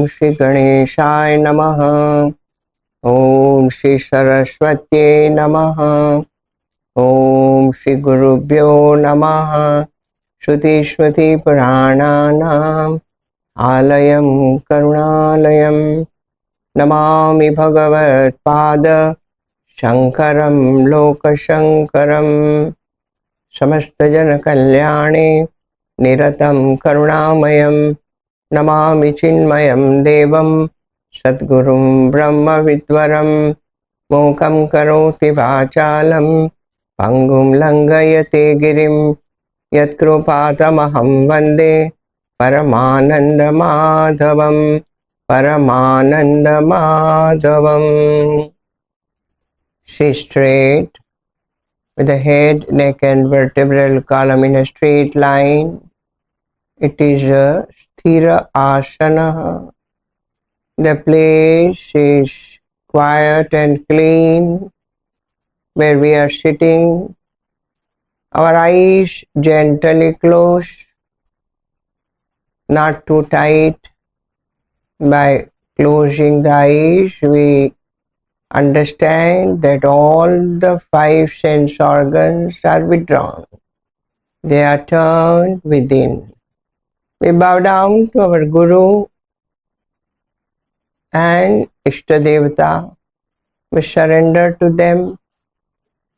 Shri Ganeshaya Namaha. Om Shri Saraswatye Namaha. Om Shri Gurubhyo Namaha. Shruti Shmati Purananam Alayam Karunalayam Namami Bhagavad Pada Shankaram Lokashankaram Samastajana Kalyane Niratam Karunamayam Namami Chinmayam Devam Sadgurum Brahma Vidvaram Mokam Karoti Vachalam Pangum Langayate Girim Yatkrupatamaham Vande Paramananda Madhavam Paramananda Madhavam. Sit straight with the head, neck and vertebral column in a straight line. It is a Sthira Asana. The place is quiet and clean where we are sitting. Our eyes gently closed, not too tight. By closing the eyes, we understand that all the 5 sense organs are withdrawn. They are turned within. We bow down to our Guru and Ishtadevata. We surrender to them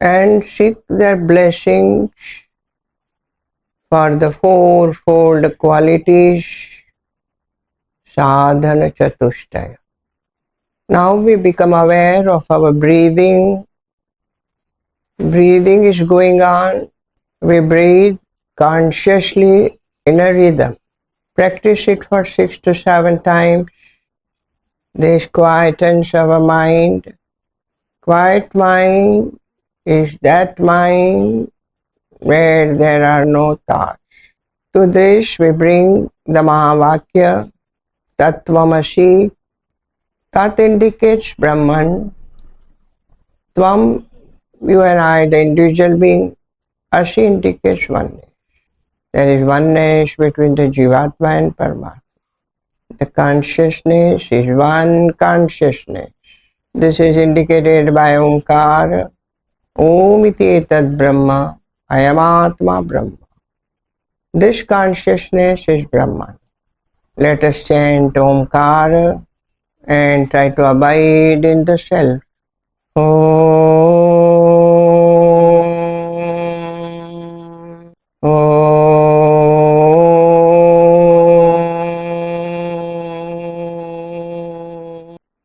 and seek their blessings for the 4-fold qualities sadhana chatushtaya. Now we become aware of our breathing. Breathing is going on. We breathe consciously in a rhythm. Practice it for 6 to 7 times. This quietens our mind. Quiet mind is that mind where there are no thoughts. To this we bring the Mahavakya, Tattvamasi. Tat indicates Brahman. Tvam, you and I, the individual being. Asi indicates oneness. There is oneness between the Jivatma and Paramatma. The consciousness is one consciousness. This is indicated by Omkara. Om iti etad Brahma, ayamatma Brahma. This consciousness is Brahman. Let us chant Omkara and try to abide in the self. Om. Om.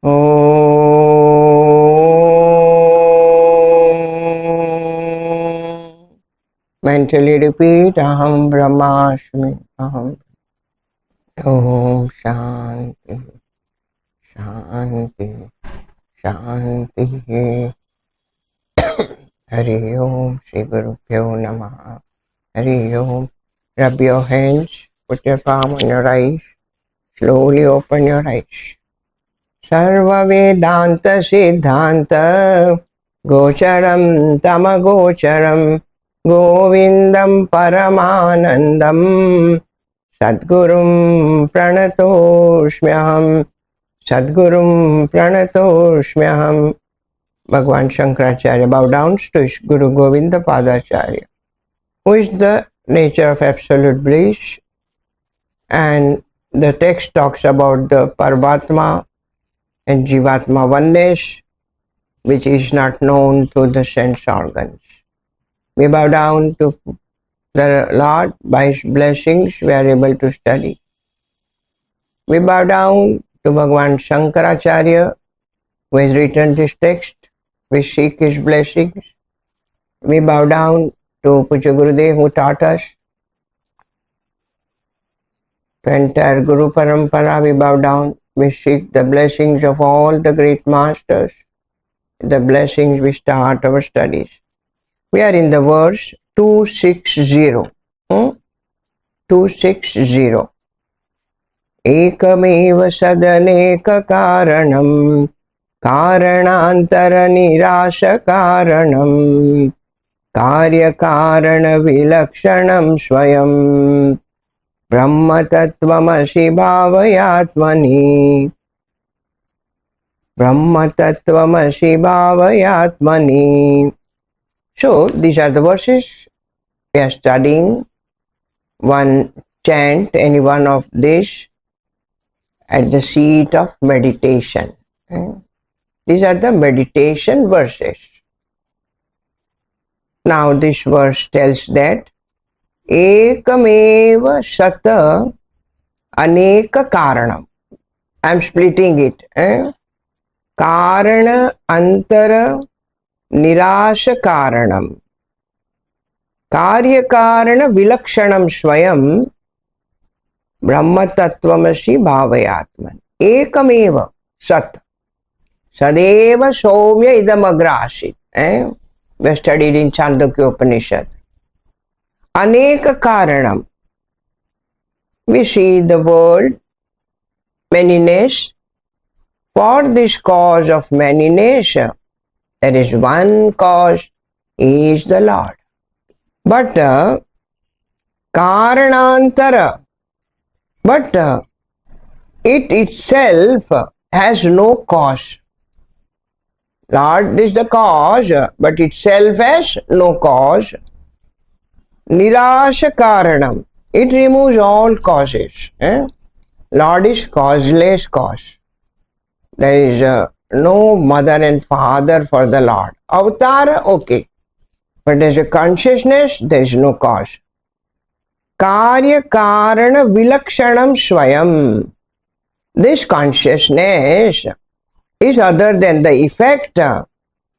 Om. Mentally repeat Aham Brahmasmi. Aham. Om Shanti. Shanti. Shanti. Hari Om. Shri Gurubhyo Namaha. Hari Om. Rub your hands. Put your palm on your eyes. Slowly open your eyes. Sarva Vedanta Siddhanta Gocharam Tamagocharam Govindam Paramanandam Sadgurum Pranatosmyaham Sadgurum Pranatosmyaham. Bhagavan Shankaracharya bow down to his Guru Govinda Padacharya, who is the nature of absolute bliss, and the text talks about the Paramatma and Jivatma oneness, which is not known to the sense organs. We bow down to the Lord. By his blessings we are able to study. We bow down to Bhagavan Shankaracharya, who has written this text. We seek his blessings. We bow down to Puja Gurudev, who taught us. To entire Guru Parampara we bow down. We seek the blessings of all the great masters. the blessings we start our studies. We are in the verse 260. 260. Ekamev sadaneka karanam karanantara nirasha karanam karya karana vilakshanam swayam brahma tattvamasi bhavayatmani brahma tattvamasi bhavayatmani. So these are the verses we are studying. One chant any one of these at the seat of meditation. These are the meditation verses. Now this verse tells that Ekameva Sata Aneka Karanam. I am splitting it. Karana Antara Nirasha Karanam Karya Karana Vilakshanam Swayam Brahma Tattvamasi Bhavayatman. Ekameva Sat Sadeva Soumya Idamagrasit. We studied in Chandogya Upanishad. Aneka Karanam. We see the world, manyness. For this cause of manyness, there is one cause, is the Lord. But Karanantara, but it itself has no cause. Lord is the cause, but itself has no cause. Nirasha Karanam, it removes all causes. Lord is causeless cause. There is no mother and father for the Lord. Avatar, okay. But as a consciousness, there is no cause. Karya Karana Vilakshanam Swayam. This consciousness is other than the effect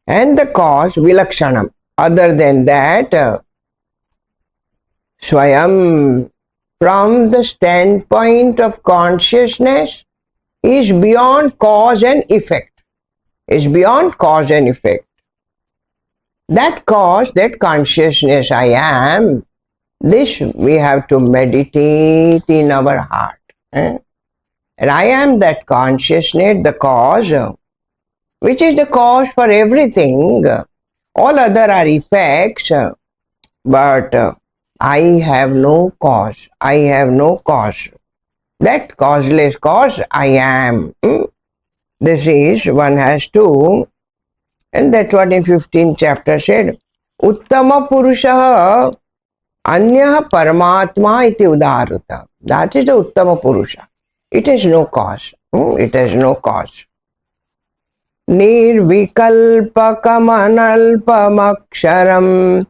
and the cause, Vilakshanam. Other than that, Swayam, from the standpoint of consciousness, is beyond cause and effect. Is beyond cause and effect. That cause, that consciousness I am, this we have to meditate in our heart. And I am that consciousness, the cause, which is the cause for everything. All other are effects, but I have no cause. I have no cause. That causeless cause I am. This is, one has to, and that's what in 15th chapter said, Uttama Purusha Anya Paramatma iti udaruta. That is the Uttama Purusha. It has no cause. It has no cause. Nirvikalpakamanalpamaksharam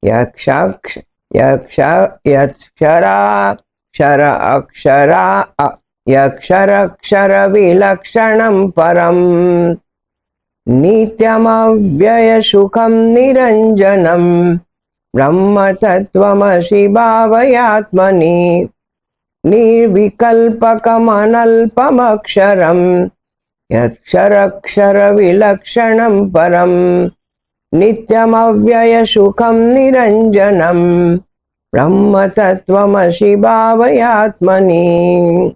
yakshara Shara akshara yakshara vilakshanam param nityam avyaya sukham niranjanam brahma tattvamasi bhavayatmani nirvikalpakam analpamaksharam yakshara vilakshanam param nityam avyaya sukham niranjanam Brahma tattvamasi bhavayatmani.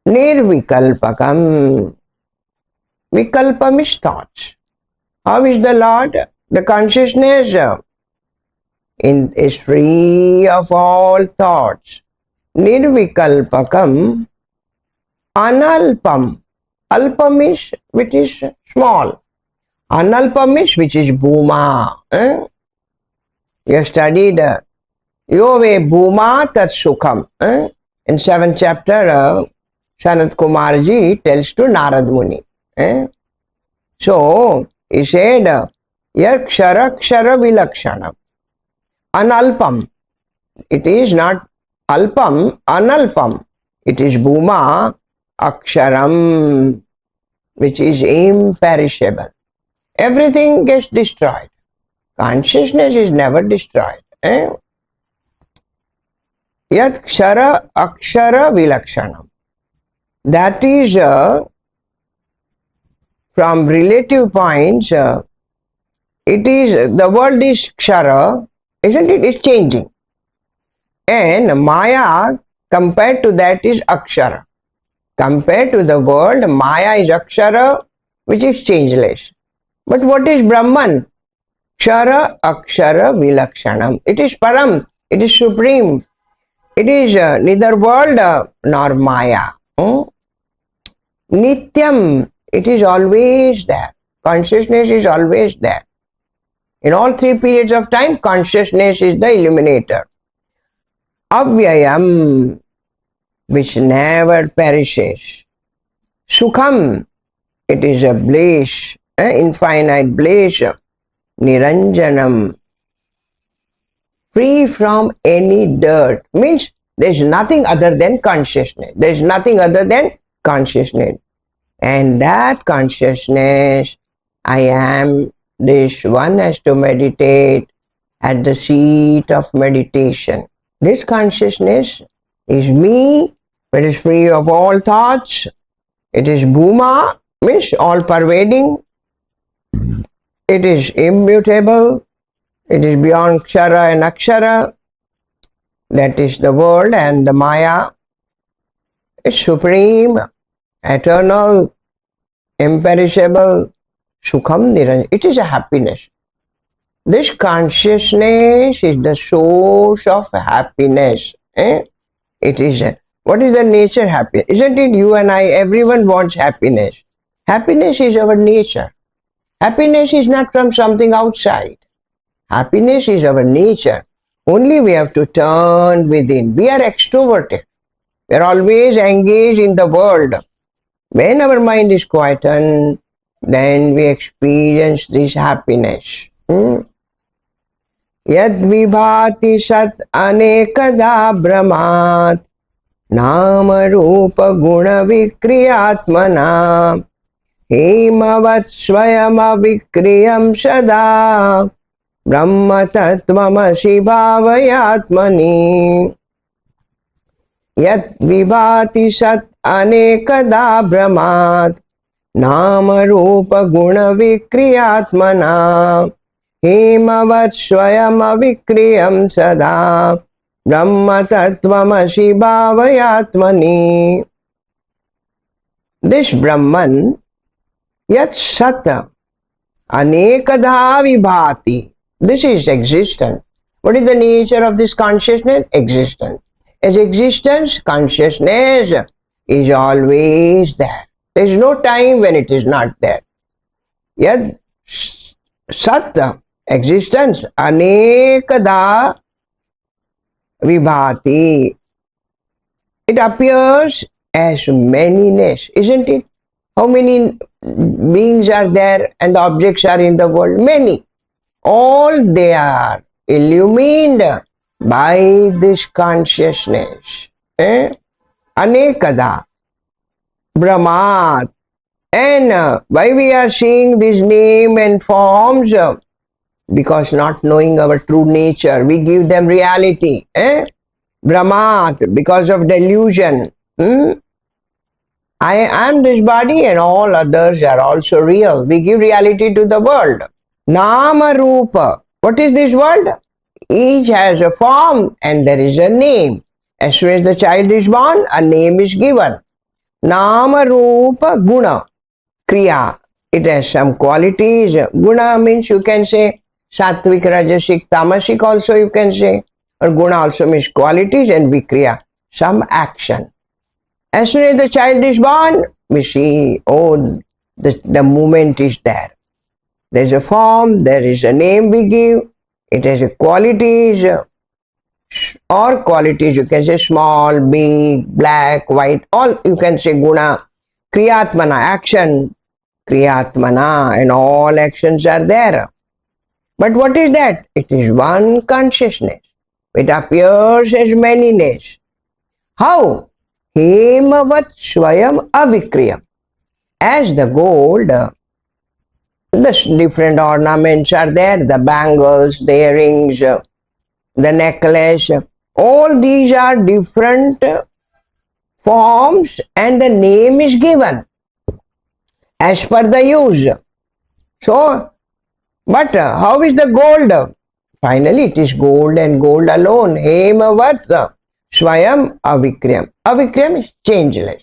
Nirvikalpakam. Vikalpam is thoughts. How is the Lord? The consciousness is free of all thoughts. Nirvikalpakam. Analpam. Alpam is which is small. Analpam is which is bhuma. You have studied Yove Bhuma Tat Sukham. In 7th chapter, Sanat Kumarji tells to Narad Muni. So, he said, Yakshara Vilakshanam. Analpam. It is not Alpam, Analpam. It is Bhuma Aksharam, which is imperishable. Everything gets destroyed. Consciousness is never destroyed. Yat kshara akshara vilakshanam. That is from relative points, the world is kshara, isn't it? It's changing. And Maya, compared to that, is akshara. Compared to the world, Maya is akshara, which is changeless. But what is Brahman? Kshara, akshara, vilakshanam. It is param, it is supreme. It is neither world nor Maya. Nityam, it is always there. Consciousness is always there. In all three periods of time, consciousness is the illuminator. Avyayam, which never perishes. Sukham, it is a bliss, infinite bliss. Niranjanam, free from any dirt. Means there is nothing other than consciousness. There is nothing other than consciousness. And that consciousness, I am, this one has to meditate at the seat of meditation. This consciousness is me, it is free of all thoughts. It is Bhuma, means all pervading. It is immutable. It is beyond Kshara and Akshara. That is the world, and the Maya is supreme, eternal, imperishable, Sukham Niranjan. It is a happiness. This consciousness is the source of happiness. It is what is the nature happiness? Isn't it you and I, everyone wants happiness. Happiness is our nature. Happiness is not from something outside. Happiness is our nature. Only we have to turn within. We are extroverted. We are always engaged in the world. When our mind is quietened, then we experience this happiness. Yad vibhati sat anekada brahmat nama rupa guna vikriyatmana hemavat swayama vikriyam sada brahma tattvamasi bhavayatmani. Yat vibhati sat anekada brahmat nama rupa guna vikriyatmana hemavat swayama vikriyam sada brahma tattvamasi bhavayatmani. This Brahman, yat sat anekadha vibhati. This is existence. What is the nature of this consciousness? Existence. As existence, consciousness is always there. There is no time when it is not there. Yet sat, existence, anekada vibhati. It appears as manyness, isn't it? How many beings are there and the objects are in the world? Many. All they are illumined by this consciousness. Anekada, Brahmat. And why we are seeing these names and forms? Because not knowing our true nature, we give them reality. Brahmat, because of delusion. I am this body and all others are also real. We give reality to the world. Nama Rupa. What is this world? Each has a form and there is a name. As soon as the child is born, a name is given. Nama Rupa Guna. Kriya. It has some qualities. Guna means you can say Sattvic, Rajasic, Tamasic also you can say. Or Guna also means qualities, and Vikriya, some action. As soon as the child is born, we see, oh, the movement is there. There is a form, there is a name we give, it has a qualities, or qualities you can say small, big, black, white, all you can say guna. Kriyatmana, action, Kriyatmana, and all actions are there. But what is that? It is one consciousness. It appears as manyness. How? Hemavat swayam avikriyam. As the gold, the different ornaments are there, the bangles, the earrings, the necklace, all these are different forms and the name is given. as per the use. So, but how is the gold? Finally, it is gold and gold alone. Hemavat Swayam Avikryam. Avikryam is changeless.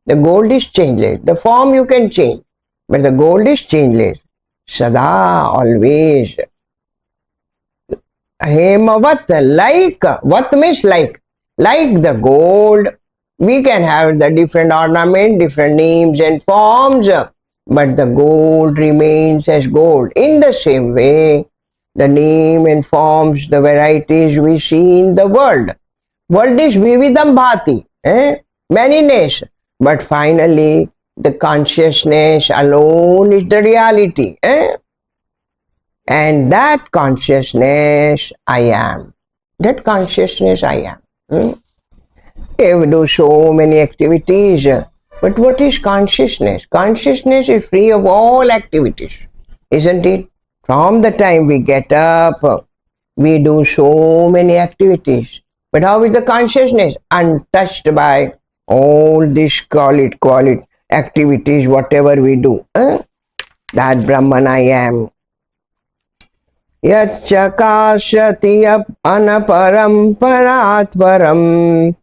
The gold is changeless. The form you can change, but the gold is changeless. Sada, always. Hemavat, like. What means like? Like the gold. We can have the different ornament, different names and forms, but the gold remains as gold. In the same way, the name and forms, the varieties we see in the world. World is vividam bhati, manyness. But finally, the consciousness alone is the reality. And that consciousness I am. That consciousness I am. We do so many activities. But what is consciousness? Consciousness is free of all activities, isn't it? From the time we get up, we do so many activities. But how is the consciousness? Untouched by all these call it activities, whatever we do. That Brahman I am. Yachakashati anaparam paratvaram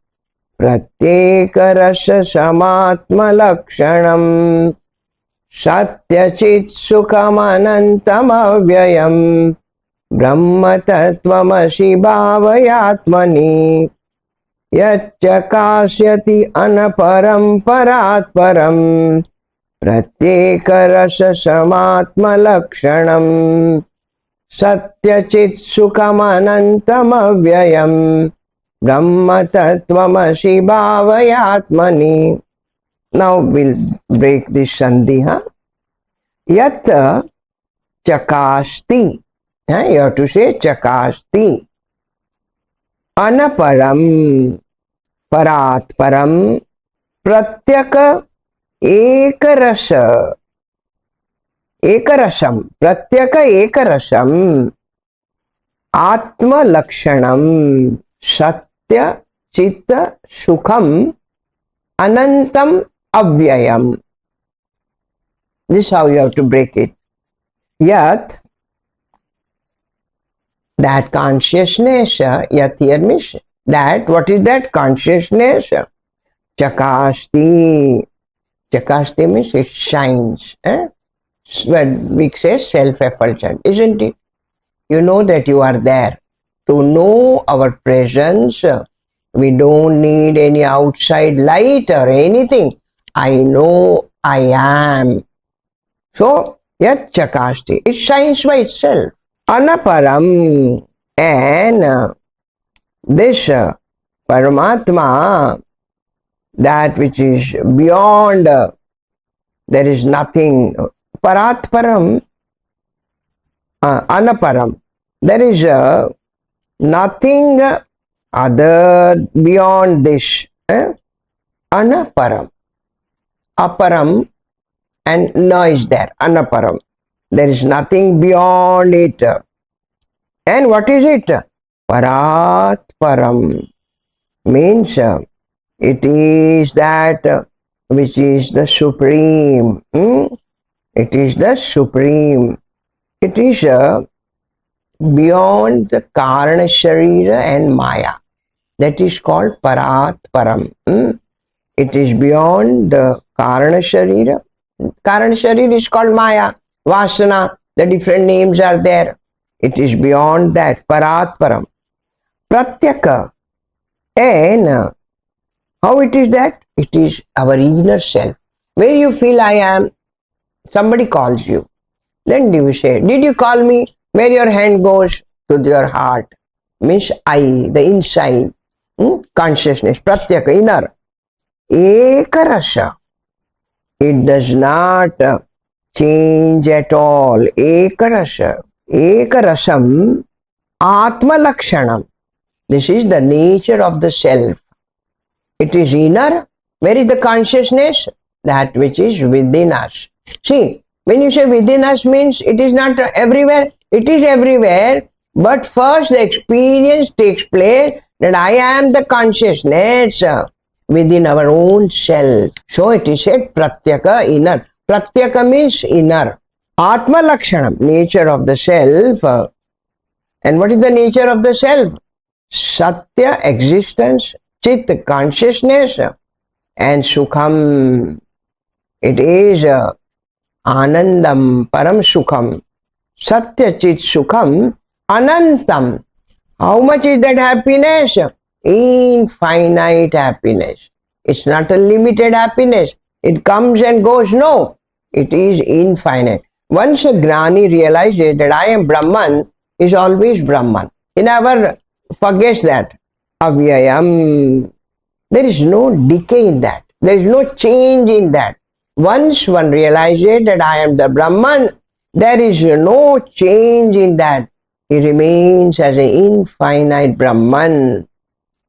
pratyeka rasa samatma lakshanam satyachit sukam anantam avyayam brahma tattvamasi bhavayatmani yachakasyati anaparam paratvaram pratyeka rasa samatma lakshanam satyachit sukam anantam avyayam brahma tattvamasi bhavayatmani. Now we'll break this sandhi. Yat chakasti. You have to say chakasti. Anaparam parat param pratyaka ekarasa. Ekarasam. Pratyaka ekarasam. Atma lakshanam. Satya chitta sukham anantam avyayam. This is how you have to break it. Yat, that consciousness, yat here means that, what is that consciousness? Chakasti. Chakasti means it shines. But we say self-effulgent, isn't it? You know that you are there. To know our presence, we don't need any outside light or anything. I know I am. So, yat chakasti, it shines by itself. Anaparam, and this Paramatma, that which is beyond, there is nothing. Paratparam, anaparam, there is nothing other beyond this. Anaparam. Aparam and na is there. Anaparam. There is nothing beyond it. And what is it? Paratparam. Means it is that which is the supreme. It is the supreme. It is beyond the Karana Sharira and Maya. That is called Parat Param. It is beyond the Karana Sharira. Karana Sharira is called Maya, Vasana. The different names are there. It is beyond that. Parat Param. Pratyaka. And how it is that? It is our inner self. Where you feel I am, somebody calls you. Then you say, did you call me? Where your hand goes to your heart. Means I, the inside. Consciousness. Pratyaka, inner. Ekarasa. It does not change at all. Ekarasa. Ekarasam. Atma lakshanam. This is the nature of the self. It is inner. Where is the consciousness? That which is within us. See, when you say within us means it is not everywhere. It is everywhere. But first the experience takes place that I am the consciousness within our own self. So it is said pratyaka, inner. Pratyaka means inner. Atma Lakshanam, nature of the self. And what is the nature of the self? Satya, existence, Chit, consciousness, and Sukham. It is Anandam, Param Sukham. Satya, Chit, Sukham, Anantam. How much is that happiness? Infinite happiness. It's not a limited happiness. It comes and goes. No, it is infinite. Once a Gnani realizes that I am Brahman, is always Brahman. He never forgets that. Avyayam. There is no decay in that. There is no change in that. Once one realizes that I am the Brahman, there is no change in that. He remains as an infinite Brahman.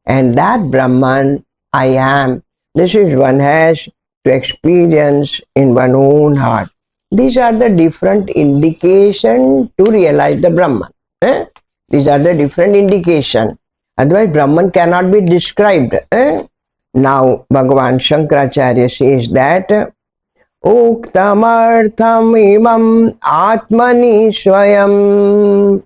And that Brahman I am. This is one has to experience in one's own heart. These are the different indications to realize the Brahman. These are the different indications. Otherwise, Brahman cannot be described. Now, Bhagavan Shankaracharya says that Uktamartham imam atmani swayam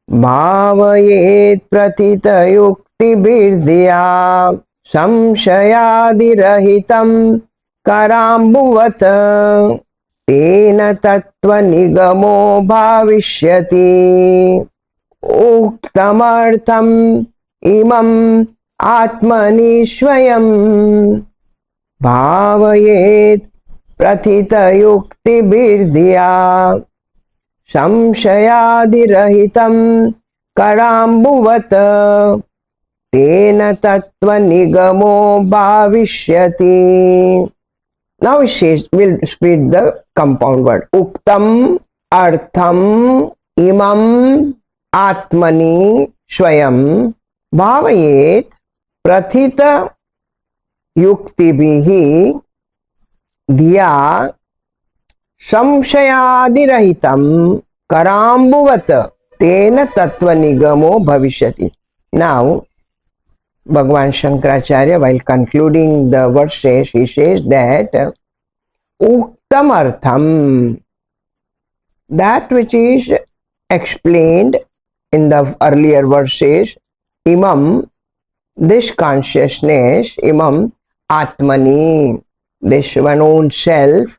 bhavayet pratita yukti birdhya samshayadirahitam karambhuvat tena tattva nigamo bhavishyati. Uktamartham imam atmani swayam bhavayet prathita yukti birdhya samshayadirahitam karambhuvat tena tattva nigamo bhavishyati. Now it says, we'll speak the compound word. Uktam artham imam atmani swayam bhavayet prathita yuktibihi diya samshayadirahitam karambhuvat tena tattva nigamo bhavishyati. Now, Bhagavan Shankaracharya, while concluding the verses, he says that Uktam Artham, that which is explained in the earlier verses, Imam, this consciousness, Imam Atmani, this one own self,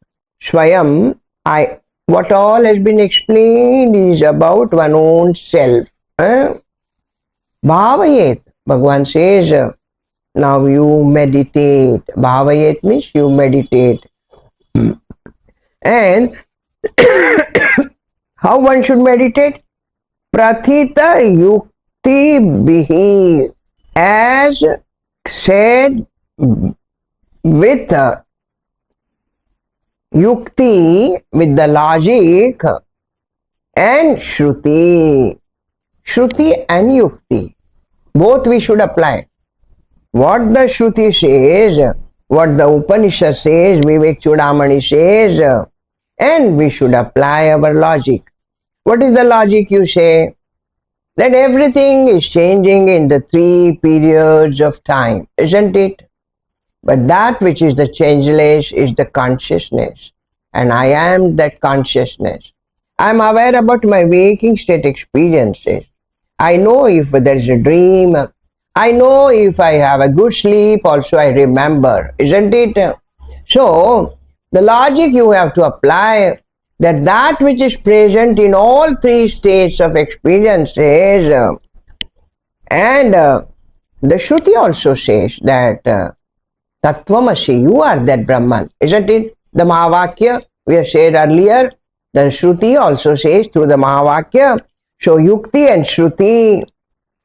Swayam, what all has been explained is about one own self. Bhavayet. Bhagavan says, now you meditate. Bhavayet means you meditate. And how one should meditate? Prathita yukti bihi, as said with yukti, with the logic, and shruti. Shruti and yukti. Both we should apply. What the Shruti says, what the Upanishad says, Vivekachudamani says, and we should apply our logic. What is the logic you say? That everything is changing in the 3 periods of time, isn't it? But that which is the changeless is the consciousness. And I am that consciousness. I am aware about my waking state experiences. I know if there is a dream. I know if I have a good sleep, also I remember, isn't it? So, the logic you have to apply, that which is present in all 3 states of experiences, and the Shruti also says that Tattvamasi, you are that Brahman, isn't it? The Mahavakya, we have said earlier, the Shruti also says through the Mahavakya. So Yukti and Shruti,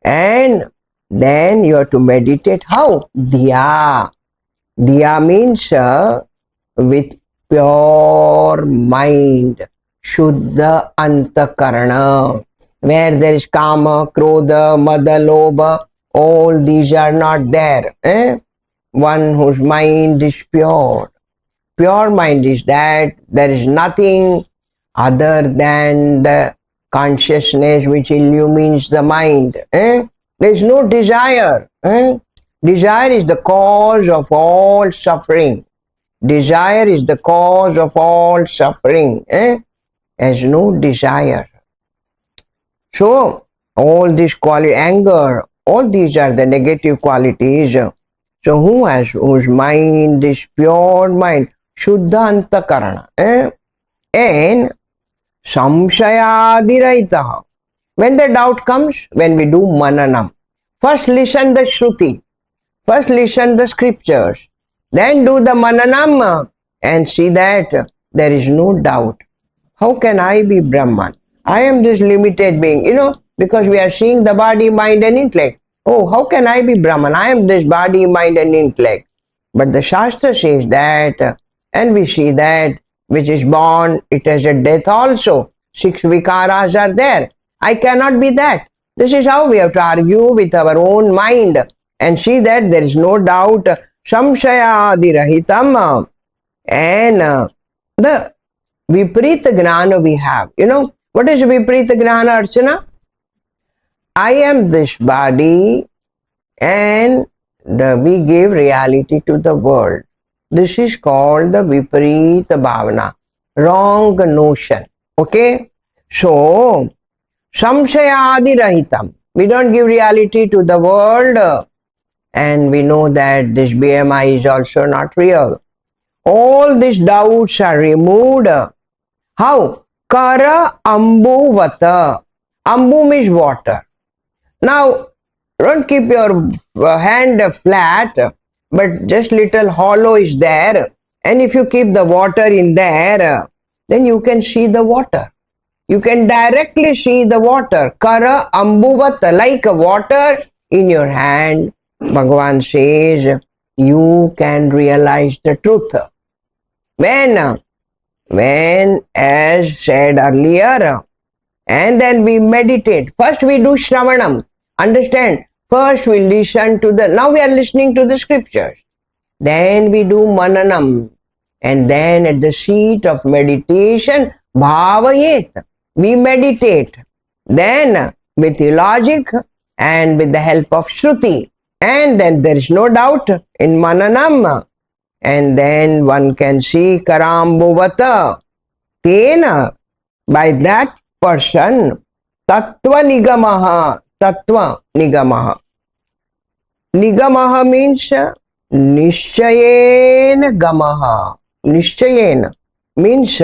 and then you have to meditate. How? Diya. Diya means with pure mind, Shuddha Antakarana, where there is Kama, Krodha, Mada, Lobha, all these are not there. One whose mind is pure. Pure mind is that there is nothing other than the consciousness which illumines the mind. There is no desire. Desire is the cause of all suffering. Desire is the cause of all suffering. Has no desire. So, all this quality, anger, all these are the negative qualities. So, whose mind is pure mind, Shuddha Antakarana, and Samshayadiraitaha. When the doubt comes, when we do mananam, first listen the Shruti, first listen the scriptures, then do the mananam and see that there is no doubt. How can I be Brahman? I am this limited being, because we are seeing the body, mind and intellect. Oh, how can I be Brahman? I am this body, mind and intellect. But the Shastra says that, and we see that which is born, it has a death also. 6 vikaras are there. I cannot be that. This is how we have to argue with our own mind and see that there is no doubt. Samshayadirahitam. And the Viparita Gnana we have. What is Viparita Gnana, Archana? I am this body and we give reality to the world. This is called the Viparita Bhavana, wrong notion. Okay? So, Samshayadi Rahitam. We don't give reality to the world and we know that this BMI is also not real. All these doubts are removed. How? Kara ambu vata. Ambu means water. Now, don't keep your hand flat, but just little hollow is there. And if you keep the water in there, then you can see the water. You can directly see the water. Kara ambu vata, like water in your hand. Bhagavan says, you can realize the truth. When, as said earlier, and then we meditate. First we do Shravanam. Understand? First we listen to now we are listening to the scriptures. Then we do Mananam. And then at the seat of meditation, Bhavayet. We meditate. Then with the logic and with the help of Shruti. And then there is no doubt in Mananam. And then one can see Karambhuvata. Tena, by that person, Tattva Nigamaha. Tattva Nigamaha. Nigamaha means Nishchayena Gamaha. Nishchayena means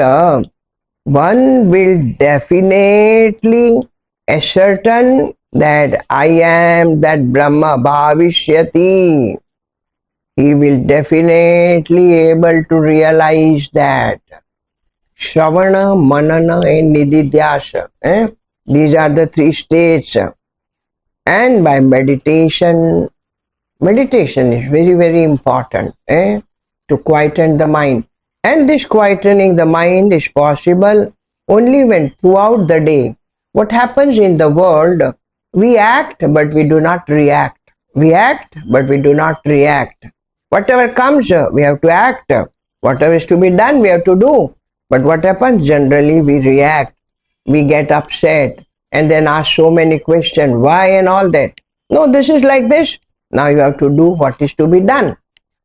one will definitely ascertain that I am that Brahma Bhavishyati. He will definitely able to realize that. Shravana, Manana and Nididhyasa. These are the 3 states. And by meditation is very, very important to quieten the mind. And this quietening the mind is possible only when throughout the day. What happens in the world, we act but we do not react. We act but we do not react. Whatever comes, we have to act. Whatever is to be done, we have to do. But what happens? Generally, we react. We get upset and then ask so many questions. Why and all that? No, this is like this. Now you have to do what is to be done.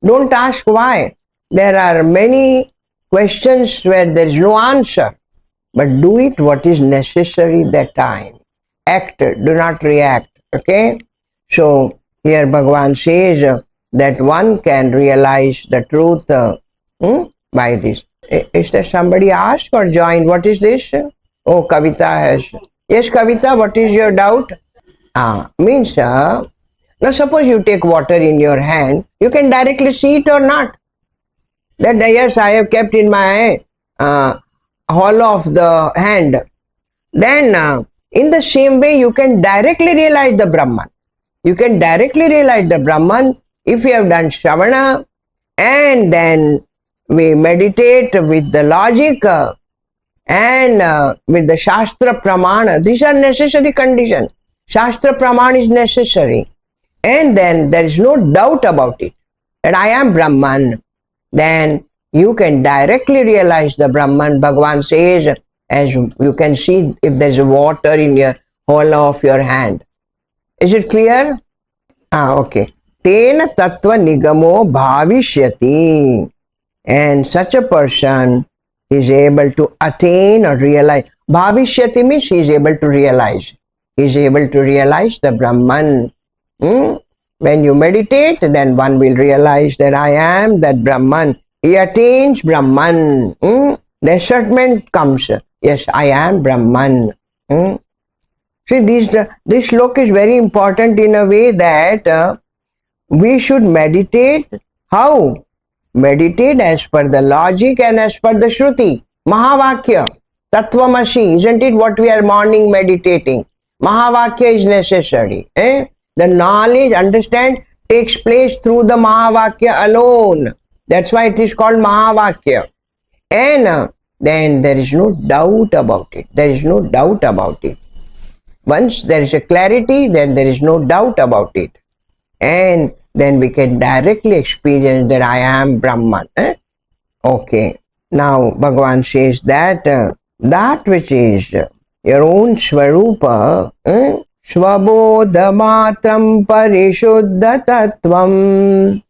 Don't ask why. There are many questions where there is no answer. But do it what is necessary that time. Act, do not react. Okay? So, here Bhagavan says that one can realize the truth by this. Is there somebody asked or joined? What is this? Oh, Kavita has. Yes, Kavita, what is your doubt? Means, now suppose you take water in your hand, you can directly see it or not. That yes, I have kept in my hollow of the hand. Then, in the same way, you can directly realize the Brahman. You can directly realize the Brahman if you have done Shravana and then we meditate with the logic and with the Shastra Pramana. These are necessary conditions. Shastra Pramana is necessary. And then there is no doubt about it that I am Brahman. Then you can directly realize the Brahman. Bhagavan says, as you can see if there is water in your hollow of your hand. Is it clear? Okay. Tena tattva nigamo bhavishyati. And such a person is able to attain or realize. Bhavishyati means he is able to realize. He is able to realize the Brahman. When you meditate, then one will realize that I am that Brahman. He attains Brahman. The assertment comes. Yes, I am Brahman. See, this slok is very important in a way that we should meditate. How? Meditate as per the logic and as per the Shruti. Mahavakya, Tattvamasi, isn't it what we are morning meditating? Mahavakya is necessary. The knowledge, understand, takes place through the Mahavakya alone. That's why it is called Mahavakya. And then there is no doubt about it. There is no doubt about it. Once there is a clarity, then there is no doubt about it. And then we can directly experience that I am Brahman. Okay. Now Bhagavan says that that which is your own Swarupa, Swabodha Matram Parishuddha Tattvam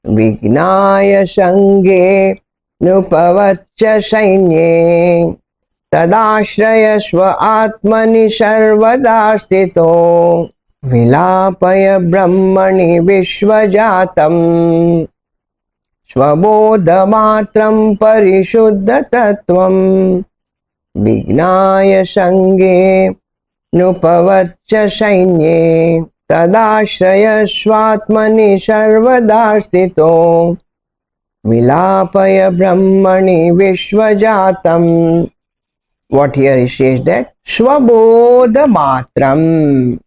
Vignaya Sange Nupavaccha Sainye Tadashraya Swa Atmani Sarvada Sthito Vilapaya Brahmani Vishwajatam Swabodha Matram Parishuddha Tattvam Vignaya Sange Nupavaccha Sainye Tadashraya Swatmani Sarvada Sthito Vilapaya Brahmani Vishwajatam. What here he says that Swabodha Matram,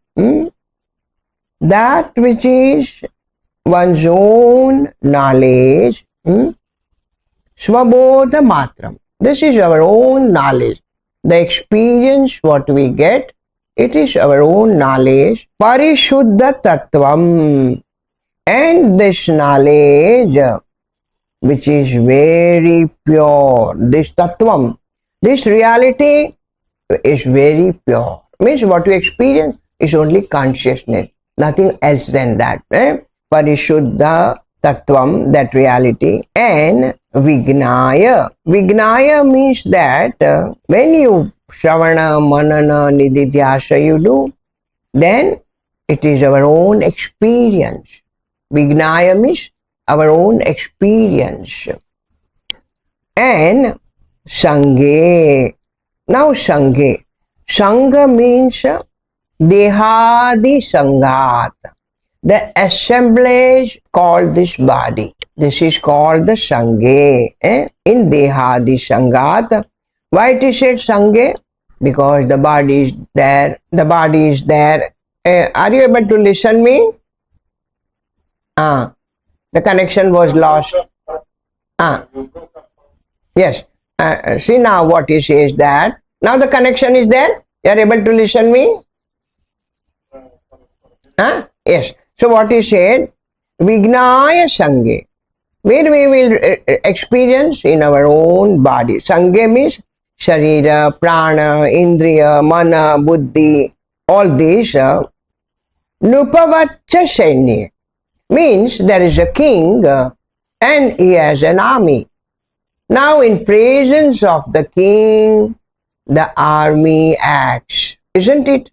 that which is one's own knowledge, Swabodha Matram. This is our own knowledge. The experience what we get, it is our own knowledge. Parishuddha Tattvam. And this knowledge, which is very pure, this Tattvam, this reality is very pure. Means what we experience is only consciousness, nothing else than that. Parishuddha Tattvam, that reality. And Vignaya. Vignaya means that when you Shravana, Manana, Nididhyasa you do, then it is our own experience. Vignaya means our own experience. And Sange. Now Sange. Sangha means Dehadi Sangat. The assemblage called this body. This is called the Sange. In Dehadi Sangat. Why it is said Sange? Because the body is there. The body is there. Are you able to listen me? The connection was lost. Yes. See now what he says that. Now the connection is there. You are able to listen me? Yes. So what he said, Vignaya Sange, where we will experience in our own body. Sange means Sharira, Prana, Indriya, Mana, Buddhi, all these. Nupavaccha Sainye means there is a king and he has an army. Now in presence of the king, the army acts. Isn't it?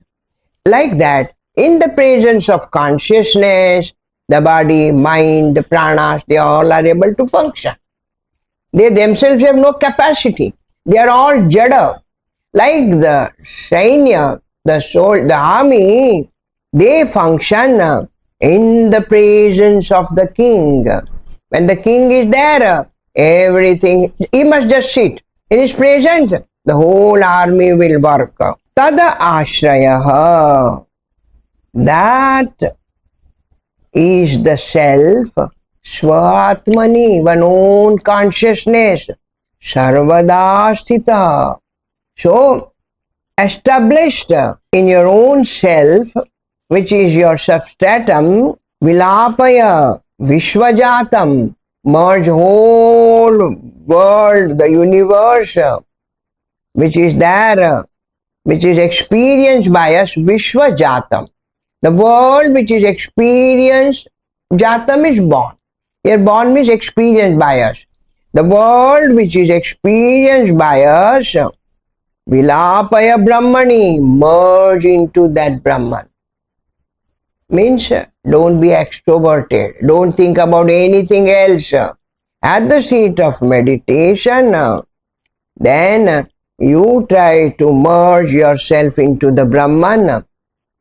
Like that, in the presence of consciousness, the body, mind, the pranas, they all are able to function. They themselves have no capacity. They are all jada. Like the Sainya, the soul, the army, they function in the presence of the king. When the king is there, everything, he must just sit. In his presence, the whole army will work. Tada Ashrayaha. That is the self, Swatmani, one own consciousness, Sarvada Sthita. So, established in your own self, which is your substratum, Vilapaya, Vishwajatam, merge whole world, the universe, which is there, which is experienced by us, Vishwajatam. The world which is experienced, Jatam is born. Here born means experienced by us. The world which is experienced by us, Vilapaya Brahmani, merge into that Brahman. Means don't be extroverted, don't think about anything else. At the seat of meditation, then you try to merge yourself into the Brahman.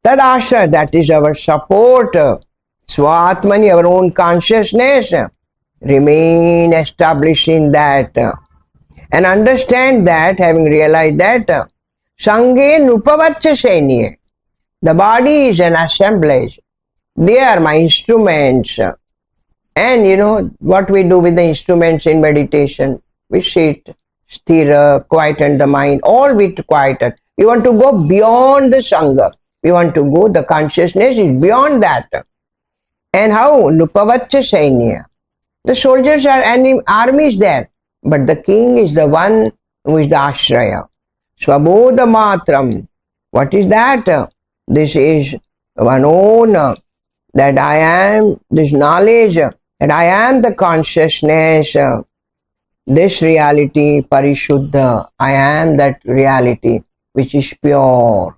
Tadasha, that is our support. Swatmani, our own consciousness, remain established in that. And understand that, having realized that, Sange Nupavaccha Sainiye, the body is an assemblage. They are my instruments. And you know what we do with the instruments in meditation? We sit, sthira, quieten the mind, all with quieted. We want to go beyond the Sangha. We want to go, the consciousness is beyond that. And how? Nupavaccha Sainya. The soldiers are and army is there, but the king is the one who is the Ashraya. Swabodha Matram. What is that? This is one own, that I am, this knowledge, that I am the consciousness, this reality, Parishuddha, I am that reality which is pure.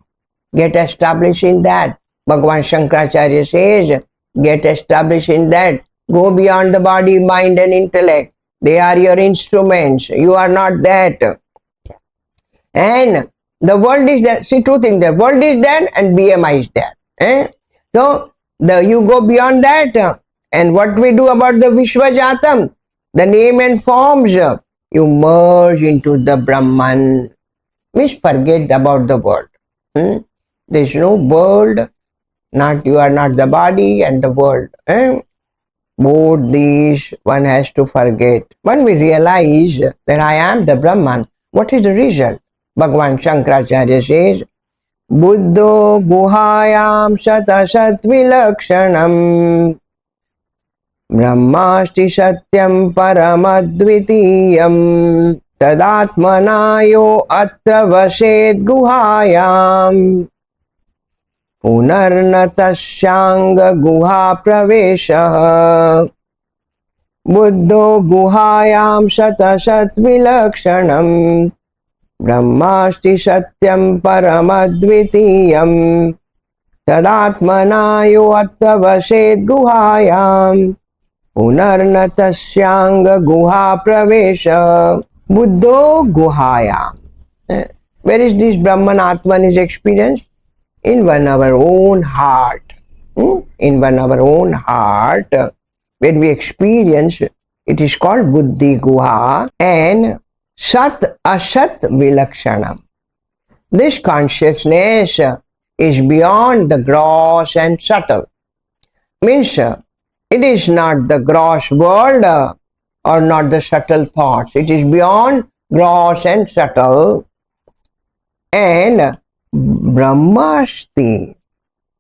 Get established in that. Bhagavan Shankaracharya says, get established in that. Go beyond the body, mind and intellect. They are your instruments. You are not that. And the world is there. See, two things there. World is there and BMI is there. So, you go beyond that. And what we do about the Vishwajatam, the name and forms, you merge into the Brahman. Means forget about the world. There is no world. You are not the body and the world. Both these one has to forget. When we realize that I am the Brahman, what is the result? Bhagavan Shankaracharya says, Buddho guhayam satasat vilakshanam brahmasti satyam paramadvitiyam tadatmanayo atra vased guhayam punarnatasyanga guha pravesha buddho guhayam satasat vilakshanam brahmasti satyam paramadvitiyam tadatmanayo atra vased guhayam punarnatasyanga guha pravesha buddho guhayam. Where is this Brahman Atman is experienced? In one our own heart. In one our own heart, when we experience, it is called Buddhi Guha and Sat Asat Vilakshanam. This consciousness is beyond the gross and subtle. Means it is not the gross world or not the subtle thoughts. It is beyond gross and subtle. And Brahmasti.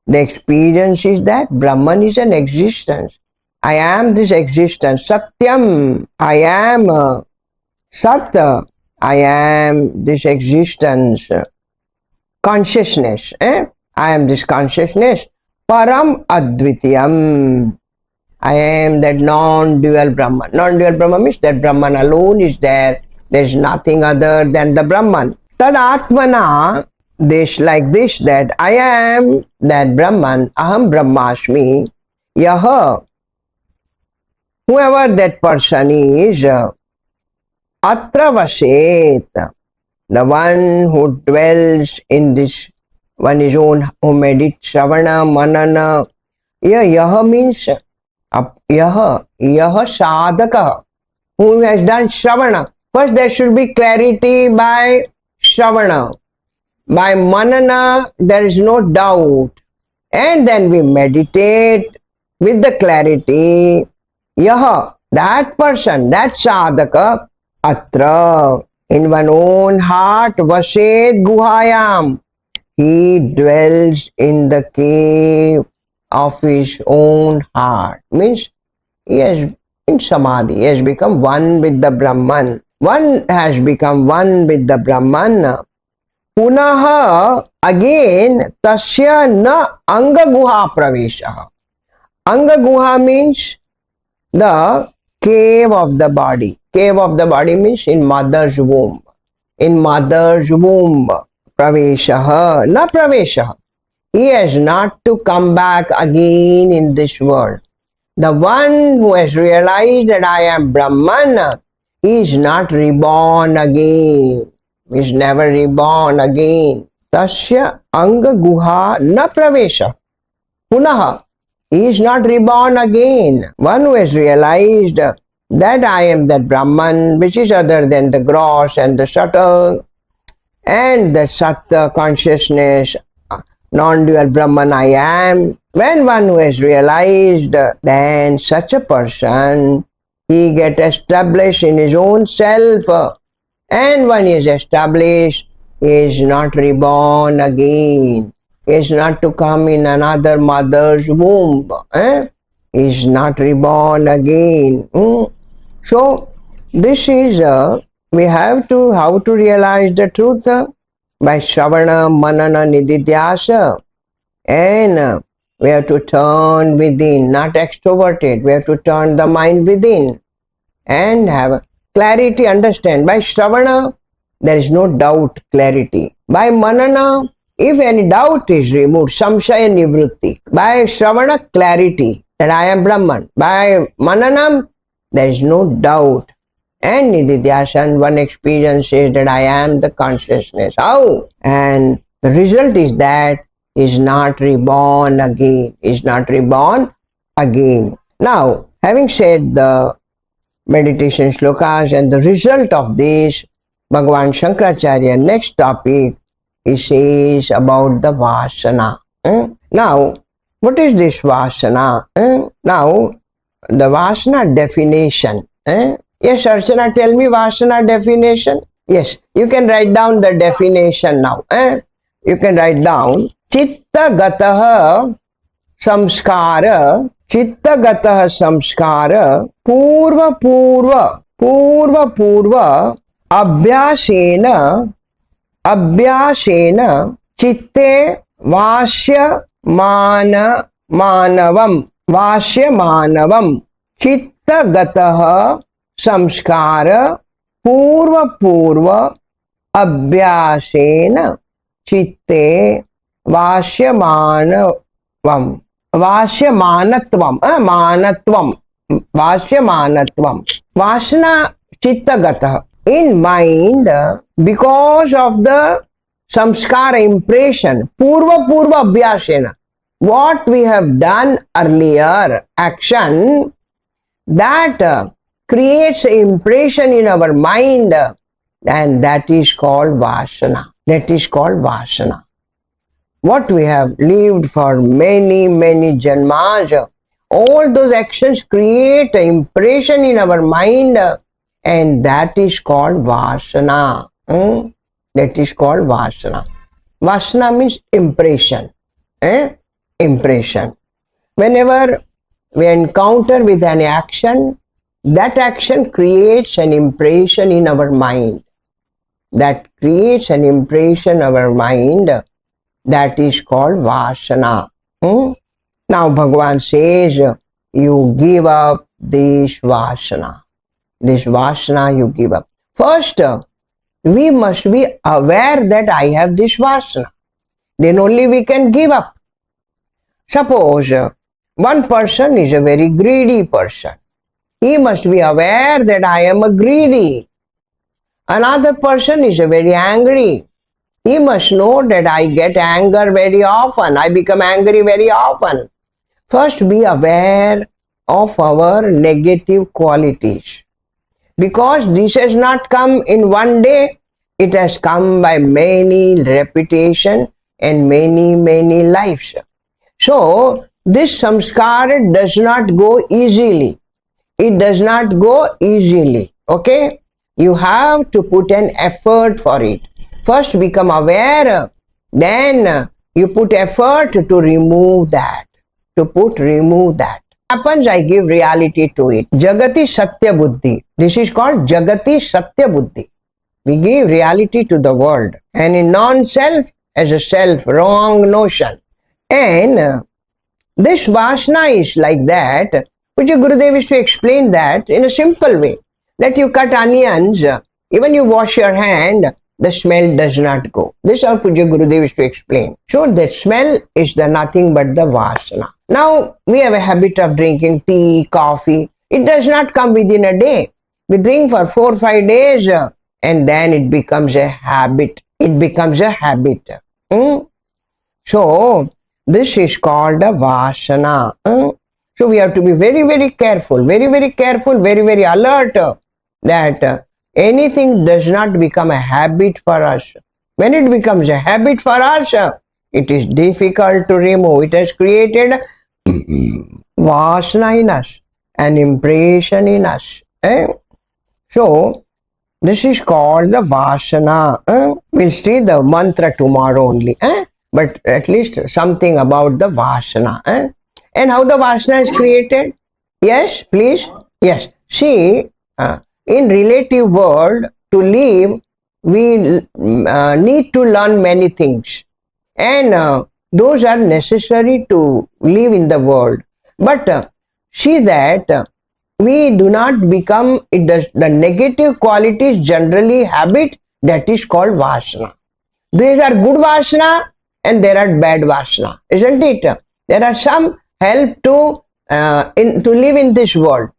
The experience is that Brahman is an existence. I am this existence. Satyam. I am Sat. I am this existence. Consciousness. I am this consciousness. Param Advitiyam. I am that non-dual Brahman. Non-dual Brahman means that Brahman alone is there. There is nothing other than the Brahman. Tad Atmana. This like this, that I am that Brahman, Aham Brahmasmi, Yaha, whoever that person is, Atra Vaset, the one who dwells in this, one is own, who meditates, Shravana, Manana, Yaha means, Yaha Sadhaka, who has done Shravana. First there should be clarity by Shravana. By manana, there is no doubt. And then we meditate with the clarity. Yaha, that person, that sadhaka, atra, in one own heart, vased guhayam. He dwells in the cave of his own heart. Means he has, in samadhi, he has become one with the Brahman. One has become one with the Brahman. Punaha, again, tasya na anga guha pravesha. Anga guha means the cave of the body. cave of the body means in mother's womb. In mother's womb. Praveshaha, na praveshaha. He has not to come back again in this world. The one who has realized that I am Brahman, he is not reborn again. He is never reborn again. Tasya anga guha na pravesha. Punaha. He is not reborn again. One who has realized that I am that Brahman, which is other than the gross and the subtle, and the Sattva consciousness, non-dual Brahman I am. When one who has realized, then such a person, he gets established in his own self. And when he is established, he is not reborn again. He is not to come in another mother's womb. He is not reborn again. So, this is, we have to, how to realize the truth? By Shravana, Manana, Nididhyasa. And we have to turn within, not extroverted. We have to turn the mind within and have clarity, understand. By Shravana, there is no doubt, clarity. By Manana, if any doubt is removed, samshaya nivritti. By Shravana, clarity, that I am Brahman. By Mananam, there is no doubt. And Nididhyasana, one experiences that I am the consciousness. How? And the result is that is not reborn again. Is not reborn again. Now, having said the meditation shlokas and the result of this, Bhagavan Shankaracharya, next topic, he says about the Vasana. Now, what is this Vasana? Now, the Vasana definition. Yes, Archana, tell me Vasana definition. Yes, you can write down the definition now. You can write down Chitta Gataha Samskara, Chitta Gataha Samskara, Purva Purva, Purva Purva, Abhyasena, Abhyasena, Chitte Vasya Mana Manavam, Vasya Manavam, Chitta Gataha Samskara, Purva Purva, Abhyasena, Chitte Vashyamanavam, Vashyamanatvam, Manatvam, Vashyamanatvam, Vasana Chittagata. In mind, because of the samskara impression, Purva Purva Abhyasena, what we have done earlier, action, that creates impression in our mind, and that is called Vasana. That is called Vasana. What we have lived for many, many janmas, all those actions create an impression in our mind, and that is called Vasana. That is called Vasana. Vasana means impression. Impression. Whenever we encounter with any action, that action creates an impression in our mind. That creates an impression in our mind. That is called Vasana. Now Bhagavan says, you give up this Vasana. This Vasana you give up. First, we must be aware that I have this Vasana. Then only we can give up. Suppose one person is a very greedy person. He must be aware that I am a greedy. Another person is a very angry. He must know that I get anger very often. I become angry very often. First, be aware of our negative qualities. Because this has not come in one day, it has come by many repetition and many, many lives. So, this samskara does not go easily. It does not go easily. Okay? You have to put an effort for it. First become aware, then you put effort to remove that. Remove that. Happens, I give reality to it. Jagati Satya Buddhi. This is called Jagati Satya Buddhi. We give reality to the world. And in non-self, as a self, wrong notion. And this Vasana is like that, which Gurudev is to explain that in a simple way. that you cut onions, even you wash your hand, the smell does not go. This is how Puja Gurudev is to explain. So the smell is the nothing but the vasana. Now we have a habit of drinking tea, coffee. It does not come within a day. We drink for 4 or 5 days and then it becomes a habit. It becomes a habit. So this is called a vasana. So we have to be very, very careful, very careful, very alert that anything does not become a habit for us. When it becomes a habit for us, it is difficult to remove. It has created vasana in us, an impression in us. So this is called the vasana. We'll see the mantra tomorrow only. But at least something about the vasana. And how the vasana is created? Yes, please. Yes. See, in relative world, to live, we need to learn many things. And those are necessary to live in the world. But see that we do not become, the negative qualities generally habit, that is called vasana. These are good vasana and there are bad vasana, isn't it? There are some help to live in this world.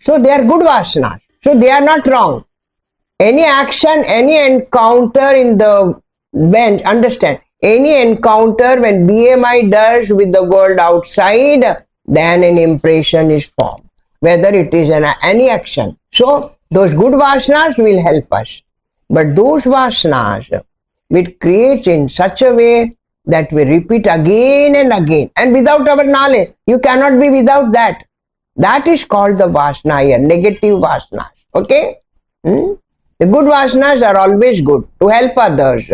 So they are good vasanas. So they are not wrong. Any action, any encounter in the bench, understand, any encounter when BMI does with the world outside, then an impression is formed, whether it is any action. So those good vasanas will help us. But those vasanas which create in such a way that we repeat again and again, and without our knowledge, you cannot be without that. That is called the vasana here, negative vasanas. Okay? The good vasanas are always good to help others.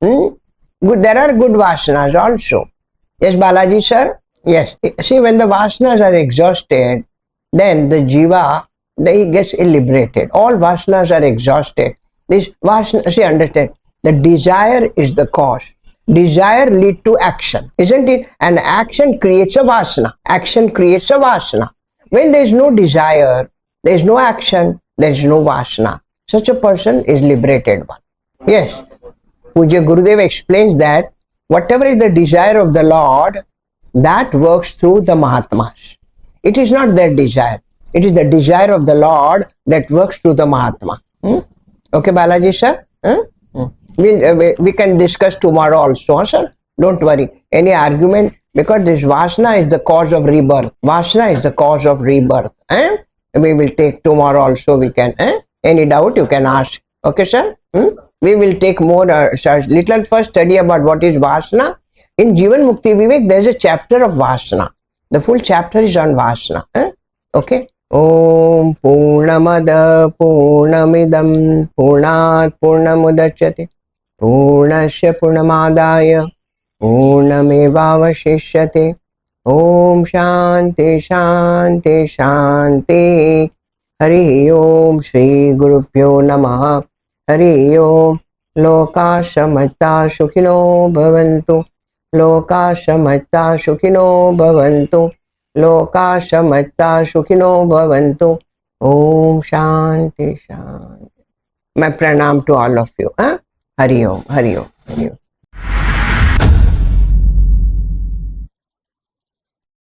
Good, there are good vasanas also. Yes, Balaji sir? Yes. See, when the vasanas are exhausted, then the jiva, he gets liberated. All vasanas are exhausted. This vasana, see, understand, the desire is the cause. Desire lead to action, isn't it? And action creates a vasana. Action creates a vasana. When there is no desire, there is no action, there is no vasana. Such a person is liberated one. Yes. Puja Gurudev explains that whatever is the desire of the Lord, that works through the Mahatmas. It is not their desire. It is the desire of the Lord that works through the Mahatma. Okay, Balaji sir? We can discuss tomorrow also, sir. Don't worry. Any argument, because this vasana is the cause of rebirth. Vasana is the cause of rebirth. We will take tomorrow also. We can. Any doubt you can ask. Okay, sir? We will take more, little first study about what is vasana. In Jivan Mukti Vivek, there is a chapter of vasana. The full chapter is on vasana. Okay? Om Purnamada Purnamidam Purnat Purnamudachyate Purnasya Purnamadaya Purnamevavashishyate. Om Shanti Shanti Shanti. Hari Om Shri Gurubhyo Namaha. Hari Om. Loka Samata Sukhino Bhavantu. Loka Samata Sukhino Bhavantu. Loka Samata Sukhino Bhavantu. Om Shanti Shanti. My pranam to all of you. Hari Om, Hari Om, Hari Om.